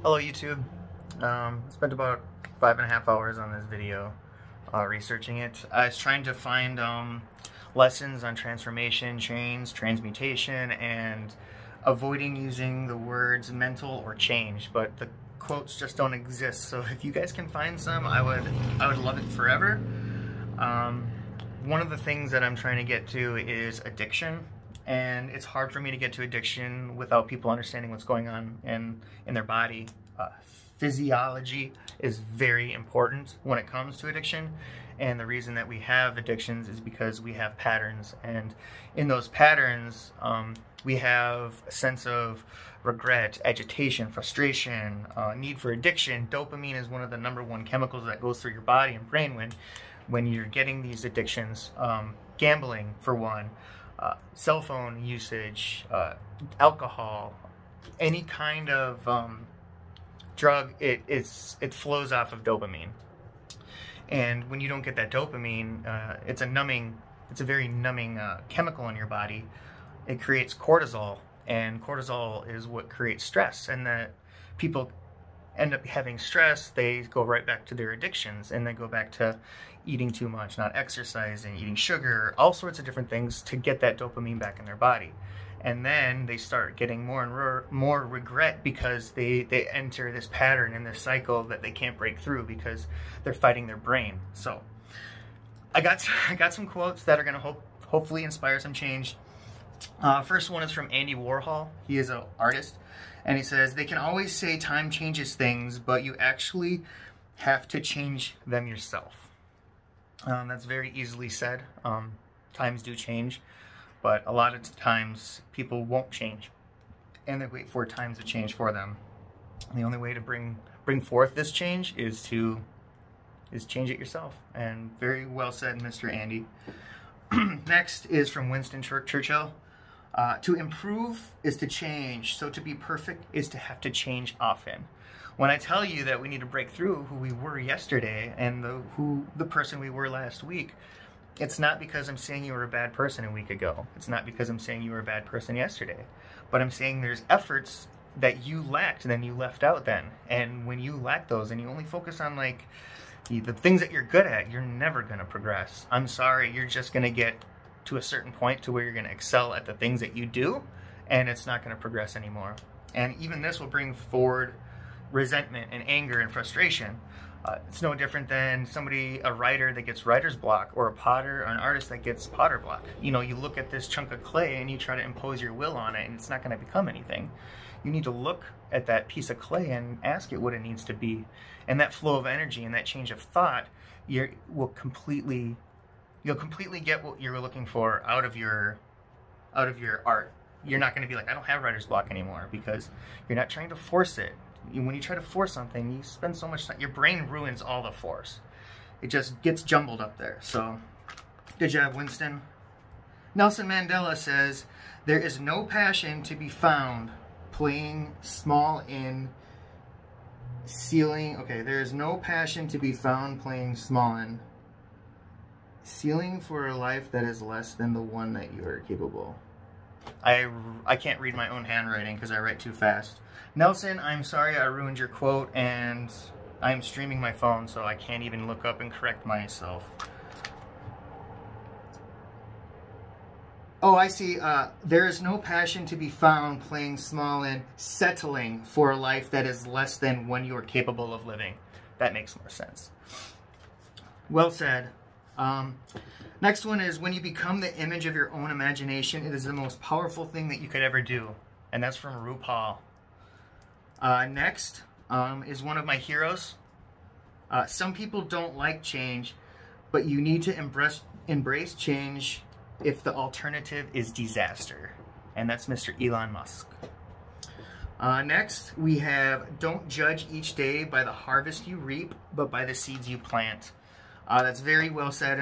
Hello YouTube. Spent about 5.5 hours on this video researching it. I was trying to find lessons on transformation, change, transmutation, and avoiding using the words mental or change, but the quotes just don't exist. So if you guys can find some, I would love it forever. One of the things that I'm trying to get to is addiction. And it's hard for me to get to addiction without people understanding what's going on in their body. Physiology is very important when it comes to addiction. And the reason that we have addictions is because we have patterns. And in those patterns, we have a sense of regret, agitation, frustration, need for addiction. Dopamine is one of the #1 chemicals that goes through your body and brain when you're getting these addictions. Gambling, for one. Cell phone usage, alcohol, any kind of drug, it flows off of dopamine. And when you don't get that dopamine, it's a very numbing chemical in your body. It creates cortisol, and cortisol is what creates stress. And that people end up having stress, they go right back to their addictions, and they go back to eating too much, not exercising, eating sugar, all sorts of different things to get that dopamine back in their body. And then they start getting more and more regret because they enter this pattern and this cycle that they can't break through because they're fighting their brain. So I got some quotes that are going to hopefully inspire some change. First one is from Andy Warhol. He is an artist. And he says, "They can always say time changes things, but you actually have to change them yourself." That's very easily said. Times do change, but a lot of times people won't change, and they wait for times to change for them. And the only way to bring forth this change is change it yourself. And very well said, Mr. Andy. Next is from Winston Churchill. To improve is to change, so to be perfect is to have to change often. When I tell you that we need to break through who we were yesterday and the person we were last week, it's not because I'm saying you were a bad person a week ago. It's not because I'm saying you were a bad person yesterday. But I'm saying there's efforts that you lacked and then you left out then. And when you lack those and you only focus on like the things that you're good at, you're never going to progress. I'm sorry, you're just going to get to a certain point to where you're going to excel at the things that you do, and it's not going to progress anymore. And even this will bring forward resentment and anger and frustration. It's no different than a writer that gets writer's block, or a potter or an artist that gets potter block. You know, you look at this chunk of clay and you try to impose your will on it, and it's not going to become anything. You need to look at that piece of clay and ask it what it needs to be. And that flow of energy and that change of thought, you'll completely get what you're looking for out of your art. You're not going to be like, I don't have writer's block anymore, because you're not trying to force it. When you try to force something, you spend so much time, your brain ruins all the force. It just gets jumbled up there. So, good job, Winston. Nelson Mandela says, "There is no passion to be found playing small in ceiling." Okay, there is no passion to be found playing small in ceiling for a life that is less than the one that you are capable. I can't read my own handwriting because I write too fast. Nelson, I'm sorry I ruined your quote, and I'm streaming my phone, so I can't even look up and correct myself. Oh, I see. There is no passion to be found playing small in settling for a life that is less than one you are capable of living. That makes more sense. Well said. Next one is, when you become the image of your own imagination, it is the most powerful thing that you could ever do. And that's from RuPaul. Next is one of my heroes. Some people don't like change, but you need to embrace change if the alternative is disaster. And that's Mr. Elon Musk. Next, we have, don't judge each day by the harvest you reap, but by the seeds you plant. That's very well said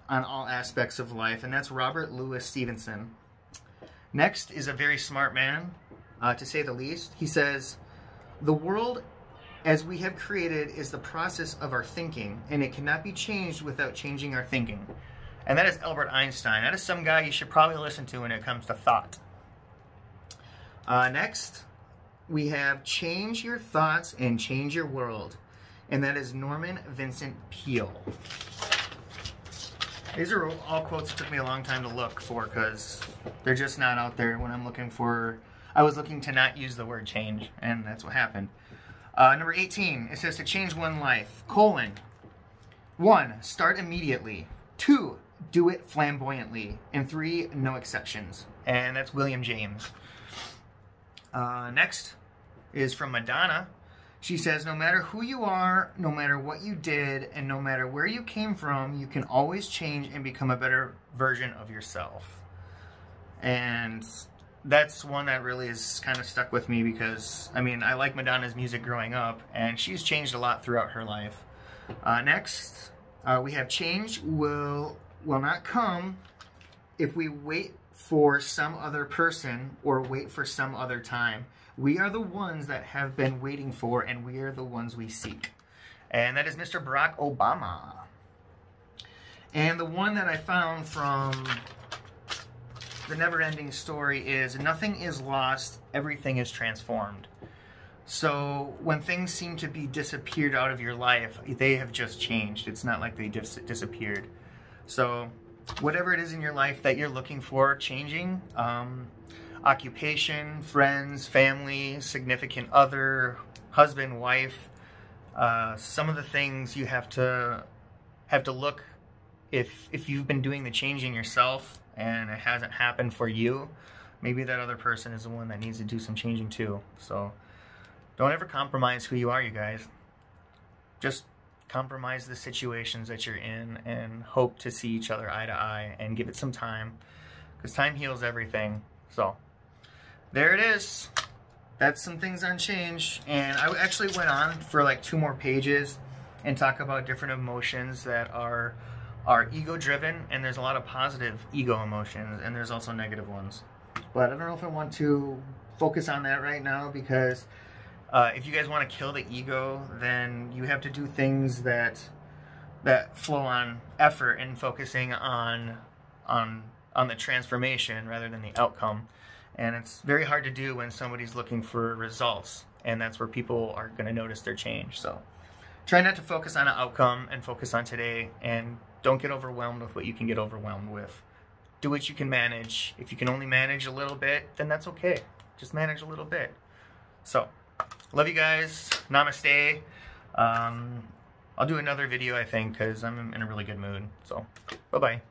on all aspects of life, and that's Robert Louis Stevenson. Next is a very smart man, to say the least. He says, "The world as we have created is the process of our thinking, and it cannot be changed without changing our thinking." And that is Albert Einstein. That is some guy you should probably listen to when it comes to thought. Next, we have Change Your Thoughts and Change Your World. And that is Norman Vincent Peale. These are all quotes that took me a long time to look for because they're just not out there when I'm looking for... I was looking to not use the word change, and that's what happened. Number 18, it says to change one life, : 1, start immediately. 2, do it flamboyantly. And 3, no exceptions. And that's William James. Next is from Madonna. She says, no matter who you are, no matter what you did, and no matter where you came from, you can always change and become a better version of yourself. And that's one that really is kind of stuck with me because, I mean, I like Madonna's music growing up, and she's changed a lot throughout her life. Next, we have change will not come if we wait for some other person or wait for some other time. We are the ones that have been waiting for, and we are the ones we seek. And that is Mr. Barack Obama. And the one that I found from The Never-Ending Story is, nothing is lost, everything is transformed. So when things seem to be disappeared out of your life, they have just changed. It's not like they disappeared. So whatever it is in your life that you're looking for changing, occupation, friends, family, significant other, husband, wife, some of the things you have to look, if you've been doing the changing yourself and it hasn't happened for you, maybe that other person is the one that needs to do some changing too. So don't ever compromise who you are, you guys. Just compromise the situations that you're in and hope to see each other eye to eye and give it some time, because time heals everything. So there it is. That's some things on change. And I actually went on for like 2 more pages and talk about different emotions that are ego driven, and there's a lot of positive ego emotions and there's also negative ones. But I don't know if I want to focus on that right now, because if you guys want to kill the ego, then you have to do things that flow on effort and focusing on the transformation rather than the outcome. And it's very hard to do when somebody's looking for results, and that's where people are going to notice their change. So try not to focus on an outcome and focus on today, and don't get overwhelmed with what you can get overwhelmed with. Do what you can manage. If you can only manage a little bit, then that's okay. Just manage a little bit. So love you guys. Namaste. I'll do another video, I think, because I'm in a really good mood. So bye-bye.